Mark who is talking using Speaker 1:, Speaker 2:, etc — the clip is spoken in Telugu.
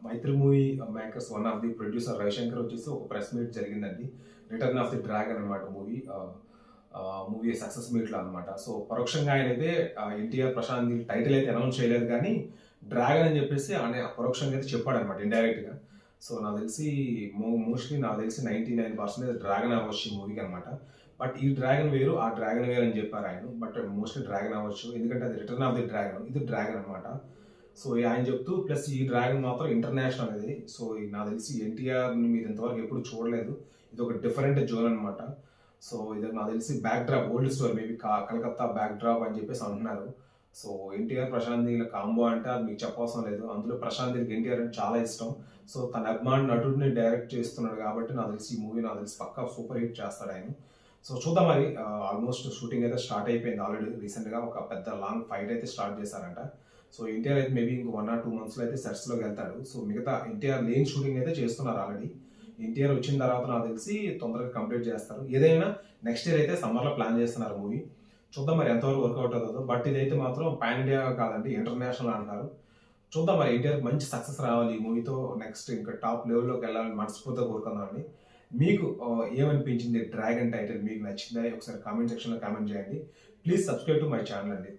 Speaker 1: Mythri movie makers one of the producer Ravishankar వచ్చేసి ఒక ప్రెస్ మీట్ జరిగిందండి. రిటర్న్ ఆఫ్ ది డ్రాగన్ అనమాట మూవీ సక్సెస్ మీట్లో అనమాట. సో పరోక్షంగా ఆయన అయితే ఎన్టీఆర్ ప్రశాంత్ టైటిల్ అయితే అనౌన్స్ చేయలేదు, కానీ డ్రాగన్ అని చెప్పేసి ఆయన పరోక్షంగా అయితే చెప్పాడు అనమాట, ఇండైరెక్ట్గా. సో నాకు తెలిసి మోస్ట్లీ నాకు తెలిసి 99% డ్రాగన్ అవ్వచ్చు ఈ మూవీకి అనమాట. బట్ ఈ డ్రాగన్ వేరు, ఆ డ్రాగన్ వేరు అని చెప్పారు ఆయన. బట్ మోస్ట్లీ డ్రాగన్ అవ్వచ్చు, ఎందుకంటే అది రిటర్న్ ఆఫ్ ది డ్రాగన్, ఇది డ్రాగన్ అనమాట. సో ఆయన చెప్తూ ప్లస్ ఈ డ్రాగన్ మాత్రం ఇంటర్నేషనల్ అనేది. సో నాకు తెలిసి ఎన్టీఆర్ మీరు ఇంతవరకు ఎప్పుడు చూడలేదు, ఇది ఒక డిఫరెంట్ జోన్ అనమాట. సో ఇది నాకు తెలిసి back drop old story, maybe Calcutta back drop అని చెప్పేసి అంటున్నారు. సో ఎన్టీఆర్ ప్రశాంత్ నీళ్ళ కాంబో అంటే అది మీకు చెప్పవసరం లేదు. అందులో ప్రశాంత్ నీళ్ళకి ఎన్టీఆర్ అంటే చాలా ఇష్టం. సో తన అభిమాని నటుడిని డైరెక్ట్ చేస్తున్నాడు కాబట్టి నాకు తెలిసి ఈ మూవీ నాకు తెలిసి పక్కా సూపర్ హిట్ చేస్తాడు ఆయన. సో చూద్దాం మరి. ఆల్మోస్ట్ షూటింగ్ అయితే స్టార్ట్ అయిపోయింది ఆల్రెడీ. రీసెంట్గా ఒక పెద్ద లాంగ్ ఫైట్ అయితే స్టార్ట్ చేశారంట. సో ఎన్టీఆర్ అయితే మేబీ ఇంకో 1 or 2 monthsలో అయితే సెట్స్లోకి వెళ్తాడు. సో మిగతా ఎన్టీఆర్ లేని షూటింగ్ అయితే చేస్తున్నారు ఆల్రెడీ. ఎన్టీఆర్ వచ్చిన తర్వాత నాకు తెలిసి తొందరగా కంప్లీట్ చేస్తారు. ఏదైనా నెక్స్ట్ ఇయర్ అయితే సమ్మర్లో ప్లాన్ చేస్తున్నారు మూవీ. చూద్దాం మరి ఎంతవరకు వర్కౌట్ అవుతుందో. బట్ ఇదైతే మాత్రం పాన్ ఇండియా కాదండి, ఇంటర్నేషనల్ అంటారు. చూద్దాం మరి. ఎన్టీఆర్ మంచి సక్సెస్ రావాలి ఈ మూవీతో. నెక్స్ట్ ఇంకా టాప్ లెవెల్లోకి వెళ్ళాలని మనస్ఫూర్తిగా కోరుకుందామండి. మీకు ఏమనిపించింది డ్రాగన్ టైటిల్? మీకు నచ్చిందా? ఒకసారి కామెంట్ సెక్షన్లో కామెంట్ చేయండి. Please subscribe to my channel అండి.